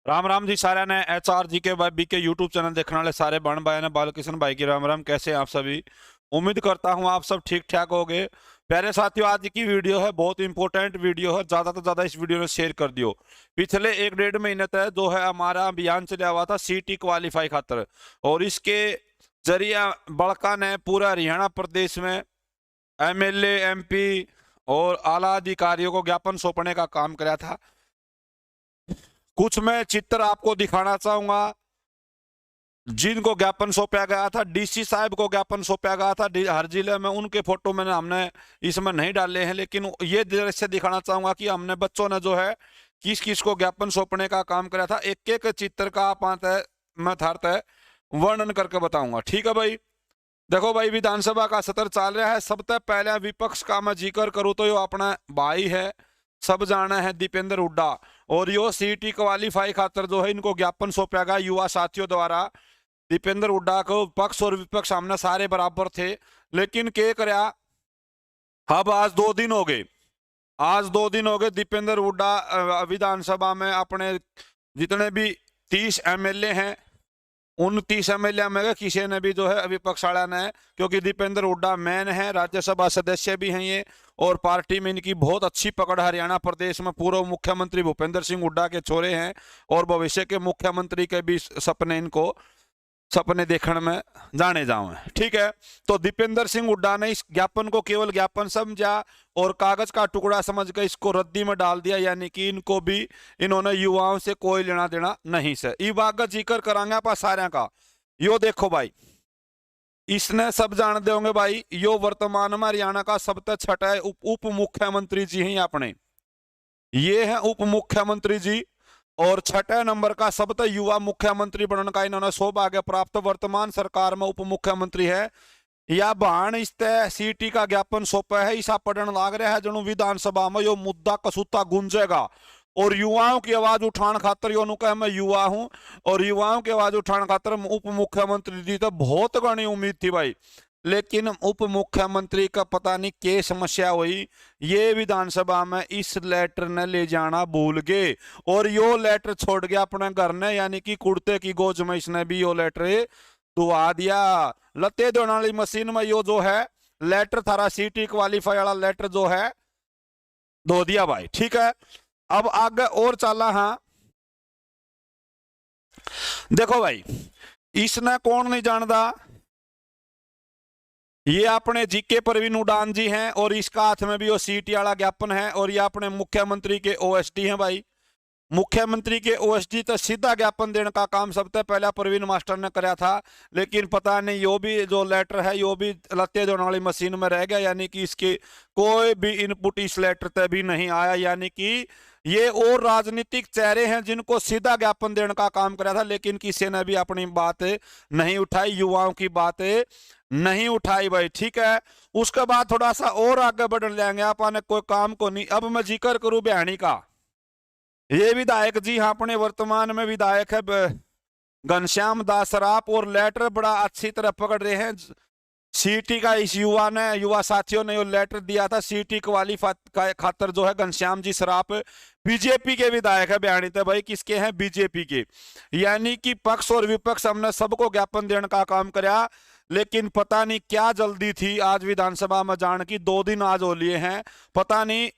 राम राम जी सारे ने HR जी के BK यूट्यूब चैनल देखने वाले सारे बहन भाई ने बालकृष्ण भाई की राम राम। कैसे हैं आप सभी? उम्मीद करता हूं आप सब ठीक ठाक होंगे। प्यारे साथियों, आज की वीडियो है बहुत इंपॉर्टेंट वीडियो है, ज्यादा से ज्यादा इस वीडियो में शेयर कर दियो। पिछले 1 डेढ़ महीने तक जो है हमारा अभियान चला हुआ था CT क्वालिफाई खातर, और इसके जरिए बड़का ने पूरा हरियाणा प्रदेश में MLA MP और आला अधिकारियों को ज्ञापन सौंपने का काम कराया था। कुछ मैं चित्र आपको दिखाना चाहूंगा। जिनको ज्ञापन सौंपा गया था, DC साहब को ज्ञापन सौंपा गया था हर जिले में, उनके फोटो मैंने हमने इसमें नहीं डाले हैं, लेकिन ये दृश्य दिखाना चाहूंगा कि हमने बच्चों ने जो है किस किस को ज्ञापन सौंपने का काम करा था। एक एक चित्र का मैं थारत वर्णन करके बताऊंगा, ठीक है भाई। देखो भाई, विधानसभा का सत्र चल रहा है। सबसे पहले विपक्ष का मैं जिक्र करूं तो यो अपना भाई है, सब जाना है, दीपेंद्र हुड्डा। और यो CT क्वालिफाई खातर जो है इनको ज्ञापन सौंपा गया युवा साथियों द्वारा। दीपेंद्र हुड्डा को पक्ष और विपक्ष सामने सारे बराबर थे, लेकिन क्या करया, अब आज 2 दिन हो गए। आज 2 दिन हो गए दीपेंद्र हुड्डा विधानसभा में अपने जितने भी 30 MLA हैं, उन 30 MLA में किसी ने भी जो है विपक्ष वाला ने, क्योंकि दीपेंद्र हुड्डा मैन है, राज्यसभा सदस्य भी हैं ये, और पार्टी में इनकी बहुत अच्छी पकड़। हरियाणा प्रदेश में पूर्व मुख्यमंत्री भूपेंद्र सिंह हुड्डा के छोरे हैं, और भविष्य के मुख्यमंत्री के भी सपने देखने में जाने जाओ, ठीक है। तो दीपेंद्र सिंह हुड्डा ने इस ज्ञापन को केवल ज्ञापन समझा और कागज का टुकड़ा समझ कर इसको रद्दी में डाल दिया, यानी कि इनको भी इन्होंने युवाओं से कोई लेना देना नहीं से। ई बात का जिक्र करांगे आप सारे का। यो देखो भाई, इसने सब जानते होंगे भाई, यो वर्तमान में हरियाणा का सबसे छठा उप मुख्यमंत्री जी हैं अपने, ये है उप मुख्यमंत्री जी। और छठे नंबर का सबसे युवा मुख्यमंत्री बनने का इन्होंने सौभाग्य प्राप्त वर्तमान सरकार में उप मुख्यमंत्री है। या बहान इस CT का ज्ञापन सौंपा है, ईसा पढ़ने लाग रहा है जनू विधानसभा में यो मुद्दा कसूता गूंजेगा। और युवाओं की आवाज उठाने खातर यो कहे मैं युवा हूं, और युवाओं की आवाज उठाने खातर उप मुख्यमंत्री जी तो बहुत घनी उम्मीद थी भाई, लेकिन उप मुख्यमंत्री का पता नहीं क्या समस्या हुई, ये विधानसभा में इस लेटर ने ले जाना भूल गए, और यो लेटर छोड़ गया अपने घर ने, यानी कि कुर्ते की गोज में इसने भी यो लेटर दुआ दिया। लत्ते धोने वाली मशीन में यो जो है लेटर थारा CT क्वालिफाई वाला लेटर जो है धो दिया भाई, ठीक है। अब आगे और चला। हाँ देखो भाई, इसने कौन नहीं जानता, ये अपने GK प्रवीण उड़ान जी हैं, और इसका हाथ में भी वो CT वाला ज्ञापन है, और ये अपने मुख्यमंत्री के OSD हैं भाई। मुख्यमंत्री के OSD तो सीधा ज्ञापन देने का काम सबसे पहले प्रवीण मास्टर ने कराया था, लेकिन पता नहीं यो भी जो लेटर है यो भी लत्ते धोने वाली मशीन में रह गया, यानी कि इसके कोई भी इनपुट इस लेटर तक भी नहीं आया। यानी कि ये और राजनीतिक चेहरे हैं जिनको सीधा ज्ञापन देने का काम कराया था, लेकिन किसी ने भी अपनी बात नहीं उठाई, युवाओं की बात नहीं उठाई भाई, ठीक है। उसके बाद थोड़ा सा और आगे बढ़ लेंगे, आपने कोई काम को नहीं। अब मैं जिक्र करूं बिहानी का, ये विधायक जी हाँ अपने वर्तमान में विधायक है घनश्याम दास सराफ, और लेटर बड़ा अच्छी तरह पकड़ रहे हैं। CT का इस युवा साथियों ने लेटर दिया था CT क्वालिफाई खातर, जो है घनश्याम जी सराफ BJP के विधायक है बिहानी थे भाई। किसके हैं? BJP के। यानी कि पक्ष और विपक्ष हमने सबको ज्ञापन देने का काम कराया, लेकिन पता नहीं क्या जल्दी थी आज विधानसभा में जाने की। 2 दिन आज हो लिए हैं, पता नहीं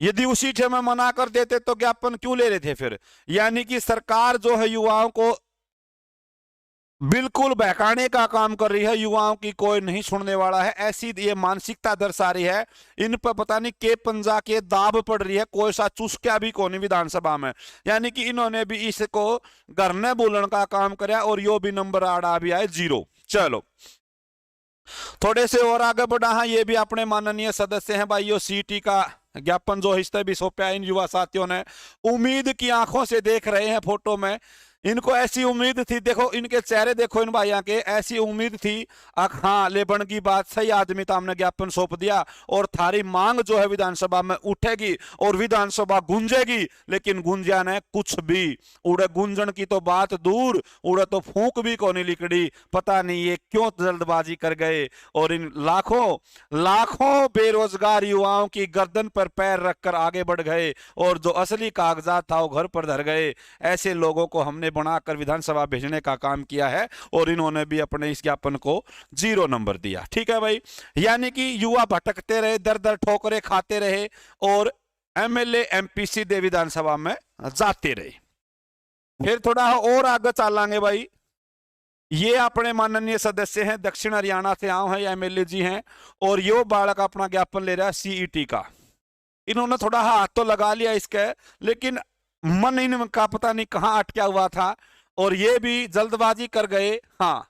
यदि उसी थे में मना कर देते तो ज्ञापन क्यों ले रहे थे फिर। यानी कि सरकार जो है युवाओं को बिल्कुल बहकाने का काम कर रही है, युवाओं की कोई नहीं सुनने वाला है, ऐसी ये मानसिकता दर्शा रही है। इन पर पता नहीं के पंजा के दाब पड़ रही है, कोई सा चुस्क्या भी कोनी विधानसभा में। यानी कि इन्होंने भी इसको घर ने बोलने का काम कराया, और यो भी नंबर आड़ा भी आए 0। चलो थोड़े से और आगे बढ़ा। हाँ, ये भी अपने माननीय सदस्य हैं भाई। यो CT का ज्ञापन जो हिस्से भी सौंपा इन युवा साथियों ने, उम्मीद की आंखों से देख रहे हैं फोटो में इनको ऐसी उम्मीद थी, देखो इनके चेहरे देखो इन भाइयों के, ऐसी उम्मीद थी हाँ लेबन की बात सही, आदमी तो हमने ज्ञापन सौंप दिया और थारी मांग जो है विधानसभा में उठेगी और विधानसभा गूंजेगी, लेकिन गूंजा ने कुछ भी, उड़े गूंजन की तो बात दूर, उड़े तो फूंक भी कोनी लिकड़ी। पता नहीं ये क्यों जल्दबाजी कर गए और इन लाखों लाखों बेरोजगार युवाओं की गर्दन पर पैर रखकर आगे बढ़ गए और जो असली कागजात था वो घर पर धर गए। ऐसे लोगों को हमने बनाकर विधानसभा भेजने का काम किया है और इन्होंने भी अपने इस ज्ञापन को 0 नंबर दिया। ठीक है भाई, यानी कि युवा भटकते रहे, दर दर ठोकरे खाते रहे और एमएलए एमपी सीधे विधानसभा में जाते रहे। फिर थोड़ा और आगे चलांगे भाई, ये अपने माननीय सदस्य हैं, दक्षिण हरियाणा से आए हैं, एमएलए जी हैं और यो बालक अपना ज्ञापन ले रहा है सीईटी का। इन्होंने थोड़ा हाथ तो लगा लिया इसके, लेकिन मन इनका पता नहीं कहां अटका हुआ था और ये भी जल्दबाजी कर गए। हाँ,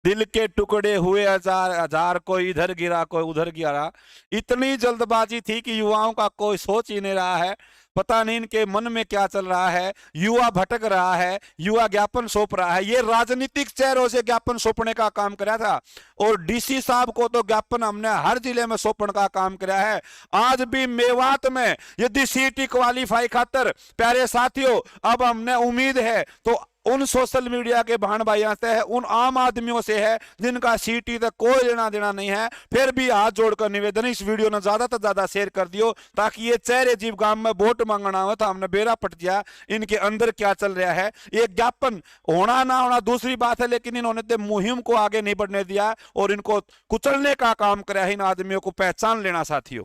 दिल के टुकड़े हुए हजार हजार, कोई इधर गिरा कोई उधर गिरा। इतनी जल्दबाजी थी कि युवाओं का कोई सोच ही नहीं रहा है, पता नहीं इनके मन में क्या चल रहा है। युवा भटक रहा है, युवा ज्ञापन सौंप रहा है। ये राजनीतिक चेहरों से ज्ञापन सौंपने का काम करा था और डीसी साहब को तो ज्ञापन हमने हर जिले में सौंपने का काम करा है। आज भी मेवात में यदि सीटी क्वालिफाई खातर प्यारे साथियों अब हमने उम्मीद है तो उन सोशल मीडिया के बहन भाइयों से है, उन आम आदमियों से है जिनका सीटी तक कोई लेना देना नहीं है। फिर भी हाथ जोड़कर निवेदन, इस वीडियो ने ज्यादा से ज्यादा शेयर कर दियो ताकि ये चेहरे जीव गांव में वोट मांगना हो तो हमने बेरा पट दिया इनके अंदर क्या चल रहा है। ये ज्ञापन होना ना होना दूसरी बात है, लेकिन इन्होंने तो मुहिम को आगे नहीं बढ़ने दिया और इनको कुचलने का काम कराया। इन आदमियों को पहचान लेना साथियों।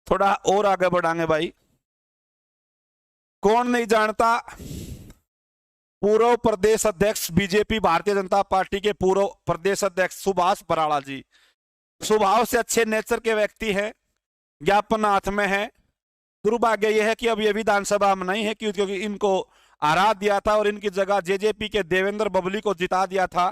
थोड़ा और आगे बढ़ाएंगे भाई, कौन नहीं जानता पूर्व प्रदेश अध्यक्ष बीजेपी भारतीय जनता पार्टी के पूर्व प्रदेश अध्यक्ष सुभाष बराड़ा जी। स्वभाव से अच्छे नेचर के व्यक्ति हैं, ज्ञापन हाथ में है। दुर्भाग्य यह है कि अब ये विधानसभा में नहीं है क्योंकि इनको हरा दिया था और इनकी जगह जेजेपी के देवेंद्र बबली को जिता दिया था।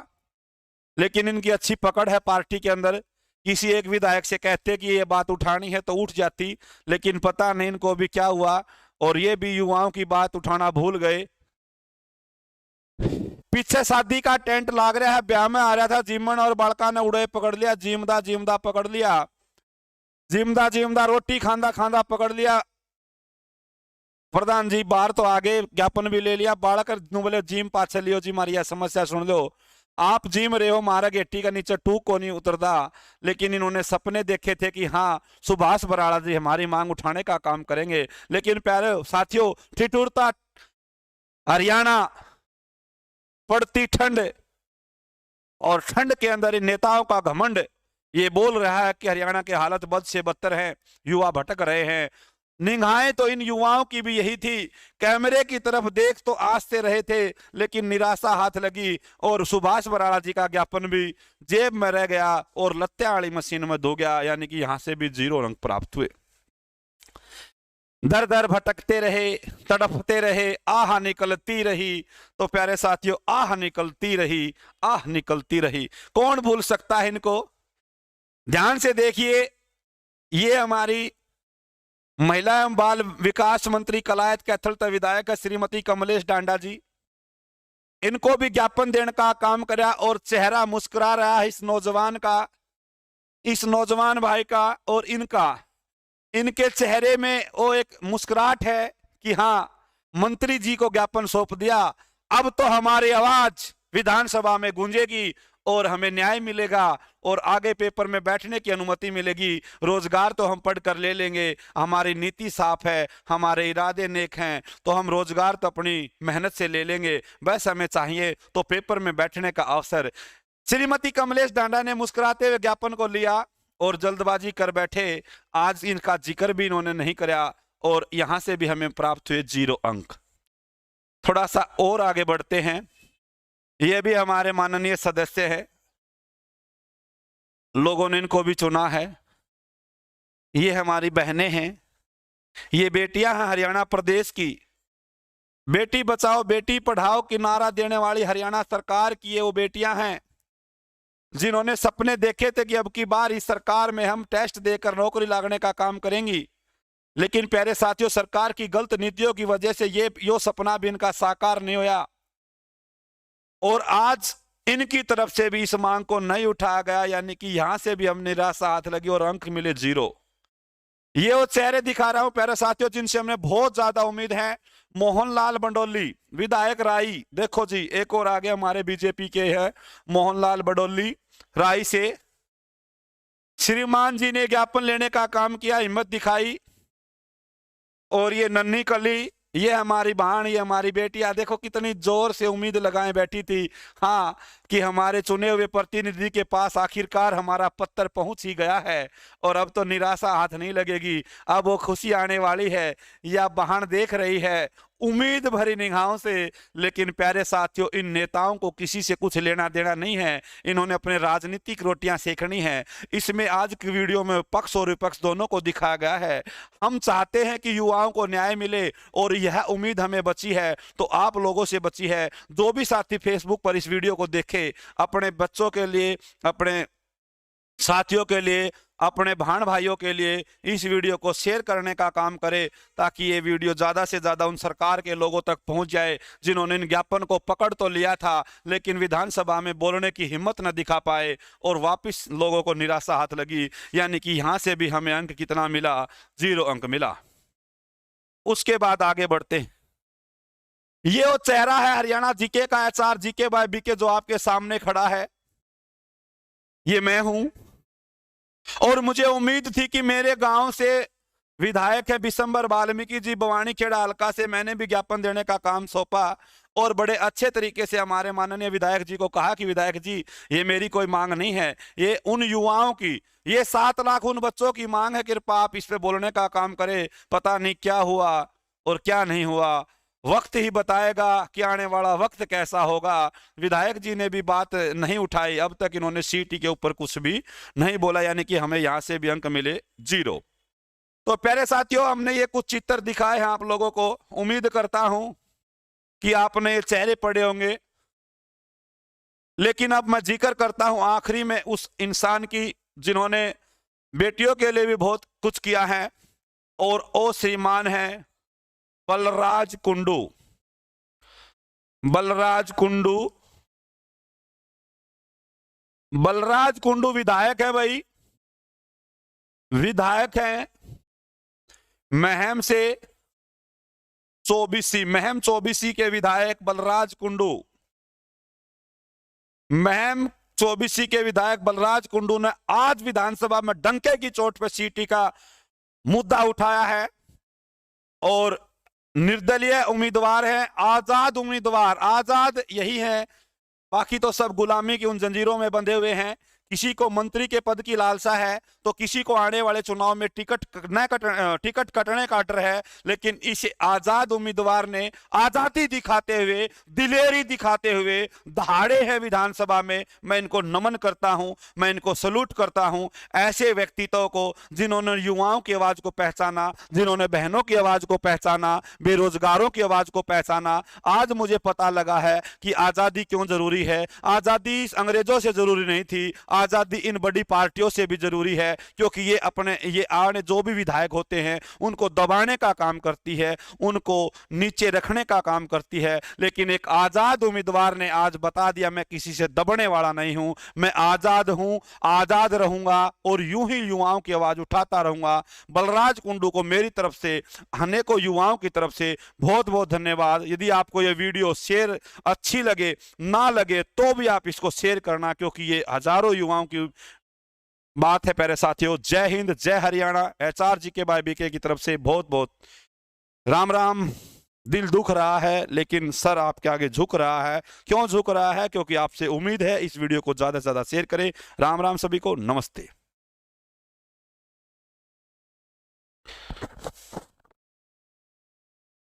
लेकिन इनकी अच्छी पकड़ है पार्टी के अंदर, किसी एक विधायक से कहते कि ये बात उठानी है तो उठ जाती, लेकिन पता नहीं इनको भी क्या हुआ और ये भी युवाओं की बात उठाना भूल गए। पीछे शादी का टेंट लाग रहा है, ब्याह में आ रहा था जीमन और बालका ने उड़े पकड़ लिया, जिमदा जिमदा पकड़ लिया, जिमदा जिमदा रोटी खांदा खांदा पकड़ लिया। प्रधान जी बाहर तो आगे ज्ञापन भी ले लिया, बालक बोले जिम पाछे लियो जी, मारी समस्या सुन लो। आप जिम रहे हो, मारा गेटी का नीचे टूक को नहीं उतरदा, लेकिन इन्होंने सपने देखे थे कि हाँ सुभाष बराड़ा जी हमारी मांग उठाने का काम करेंगे। लेकिन प्यारे साथियों, ठिठुरता हरियाणा, पड़ती ठंड और ठंड के अंदर इन नेताओं का घमंड ये बोल रहा है कि हरियाणा के हालत बद से बदतर है, युवा भटक रहे हैं। निगाहें तो इन युवाओं की भी यही थी, कैमरे की तरफ देख तो आसते रहे थे, लेकिन निराशा हाथ लगी और सुभाष बराड़ा जी का ज्ञापन भी जेब में रह गया और लत्ते वाली मशीन में धो गया, यानी कि यहां से भी 0 अंक प्राप्त हुए। दर दर भटकते रहे, तड़पते रहे, आह निकलती रही। तो प्यारे साथियों, आह निकलती रही, आह निकलती रही। कौन भूल सकता है इनको? ध्यान से देखिए, ये हमारी महिला एवं बाल विकास मंत्री कलायत कैथल विधायक श्रीमती कमलेश डांडा जी, इनको भी ज्ञापन देने का काम करा और चेहरा मुस्कुरा रहा है इस नौजवान का, इस नौजवान भाई का और इनका। इनके चेहरे में वो एक मुस्कुराहट है कि हाँ मंत्री जी को ज्ञापन सौंप दिया, अब तो हमारी आवाज विधानसभा में गूंजेगी और हमें न्याय मिलेगा और आगे पेपर में बैठने की अनुमति मिलेगी। रोजगार तो हम पढ़कर ले लेंगे, हमारी नीति साफ है, हमारे इरादे नेक हैं, तो हम रोजगार तो अपनी मेहनत से ले लेंगे, बस हमें चाहिए तो पेपर में बैठने का अवसर। श्रीमती कमलेश डांडा ने मुस्कुराते हुए ज्ञापन को लिया और जल्दबाजी कर बैठे। आज इनका जिक्र भी इन्होंने नहीं किया और यहां से भी हमें प्राप्त हुए 0 अंक। थोड़ा सा और आगे बढ़ते हैं, ये भी हमारे माननीय सदस्य है, लोगों ने इनको भी चुना है। ये हमारी बहनें हैं, ये बेटियां हैं हरियाणा प्रदेश की। बेटी बचाओ बेटी पढ़ाओ की नारा देने वाली हरियाणा सरकार की ये वो बेटियां हैं जिन्होंने सपने देखे थे कि अब की बार इस सरकार में हम टेस्ट देकर नौकरी लागने का काम करेंगी। लेकिन प्यारे साथियों, सरकार की गलत नीतियों की वजह से यो सपना भी इनका साकार नहीं होया और आज इनकी तरफ से भी इस मांग को नहीं उठाया गया, यानी कि यहां से भी हम निराशा हाथ लगी और अंक मिले 0। ये वो चेहरे दिखा रहा हूं प्यारे साथियों जिनसे हमने बहुत ज्यादा उम्मीद है। मोहनलाल बडोली, विधायक राई, देखो जी एक और आगे हमारे बीजेपी के हैं मोहनलाल बडोली राई से। श्रीमान जी ने ज्ञापन लेने का काम किया, हिम्मत दिखाई। और ये नन्ही कली, ये हमारी बहन, ये हमारी बेटियां, देखो कितनी जोर से उम्मीद लगाए बैठी थी हाँ कि हमारे चुने हुए प्रतिनिधि के पास आखिरकार हमारा पत्र पहुंच ही गया है और अब तो निराशा हाथ नहीं लगेगी, अब वो खुशी आने वाली है। या बहन देख रही है उम्मीद भरी निगाहों से। लेकिन प्यारे साथियों, इन नेताओं को किसी से कुछ लेना देना नहीं है, इन्होंने अपने राजनीतिक रोटियां सेकनी है। इसमें आज की वीडियो में पक्ष और विपक्ष दोनों को दिखाया गया है। हम चाहते हैं कि युवाओं को न्याय मिले और यह उम्मीद हमें बची है तो आप लोगों से बची है। जो भी साथी फेसबुक पर इस वीडियो को देखे, अपने बच्चों के लिए, अपने साथियों के लिए, अपने बहन भाइयों के लिए इस वीडियो को शेयर करने का काम करें ताकि ये वीडियो ज़्यादा से ज़्यादा उन सरकार के लोगों तक पहुंच जाए जिन्होंने इन ज्ञापन को पकड़ तो लिया था लेकिन विधानसभा में बोलने की हिम्मत न दिखा पाए और वापस लोगों को निराशा हाथ लगी। यानी कि यहां से भी हमें अंक कितना मिला, 0 अंक मिला। उसके बाद आगे बढ़ते हैं। ये वो चेहरा है हरियाणा जीके का, HR जीके बाय बीके, जो आपके सामने खड़ा है, ये मैं हूं। और मुझे उम्मीद थी कि मेरे गांव से विधायक है बिशंबर वाल्मीकि जी, बवानी खेड़ा हल्का से, मैंने भी ज्ञापन देने का काम सौंपा और बड़े अच्छे तरीके से हमारे माननीय विधायक जी को कहा कि विधायक जी ये मेरी कोई मांग नहीं है, ये उन युवाओं की, ये 7 लाख उन बच्चों की मांग है, कृपया आप इस पे बोलने का काम करें। पता नहीं क्या हुआ और क्या नहीं हुआ, वक्त ही बताएगा कि आने वाला वक्त कैसा होगा। विधायक जी ने भी बात नहीं उठाई, अब तक इन्होंने सीटी के ऊपर कुछ भी नहीं बोला, यानी कि हमें यहां से भी अंक मिले 0। तो प्यारे साथियों, हमने ये कुछ चित्र दिखाए हैं आप लोगों को, उम्मीद करता हूं कि आपने ये चेहरे पढ़े होंगे। लेकिन अब मैं जिक्र करता हूं आखिरी में उस इंसान की जिन्होंने बेटियों के लिए भी बहुत कुछ किया है और वो श्रीमान है बलराज कुंडू। बलराज कुंडू, बलराज कुंडू विधायक है भाई, विधायक है महम से, चौबीसी, महम चौबीसी के विधायक बलराज कुंडू। महम चौबीसी के विधायक बलराज कुंडू ने आज विधानसभा में डंके की चोट पर सीटी का मुद्दा उठाया है और निर्दलीय उम्मीदवार है, आजाद उम्मीदवार, आजाद यही है, बाकी तो सब गुलामी की उन जंजीरों में बंधे हुए हैं। किसी को मंत्री के पद की लालसा है तो किसी को आने वाले चुनाव में टिकट कटने का डर है। लेकिन इस आजाद उम्मीदवार ने आजादी दिखाते हुए, दिलेरी दिखाते हुए दहाड़े हैं विधानसभा में। मैं इनको नमन करता हूं, मैं इनको सलूट करता हूं, ऐसे व्यक्तित्व को जिन्होंने युवाओं की आवाज को पहचाना, जिन्होंने बहनों की आवाज को पहचाना, बेरोजगारों की आवाज को पहचाना। आज मुझे पता लगा है कि आजादी क्यों जरूरी है। आजादी अंग्रेजों से जरूरी नहीं थी, आजादी इन बड़ी पार्टियों से भी जरूरी है, क्योंकि ये आने जो भी विधायक होते हैं उनको दबाने का काम करती है, उनको नीचे रखने का काम करती है। लेकिन एक आजाद उम्मीदवार ने आज बता दिया मैं किसी से दबने वाला नहीं हूं, मैं आजाद हूं, आजाद रहूंगा और यूं ही युवाओं की आवाज उठाता रहूंगा। बलराज कुंडू को मेरी तरफ से, अनेकों युवाओं की तरफ से बहुत बहुत धन्यवाद। यदि आपको यह वीडियो शेयर अच्छी लगे, ना लगे तो भी आप इसको शेयर करना, क्योंकि ये हजारों युवाओं की बात है। प्यारे साथियों, जय हिंद, जय Haryana. HR GK by BK की तरफ से बहुत बहुत राम राम। दिल दुख रहा है लेकिन सर आपके आगे झुक रहा है। क्यों झुक रहा है? क्योंकि आपसे उम्मीद है। इस वीडियो को ज्यादा से ज्यादा शेयर करें। राम राम सभी को, नमस्ते।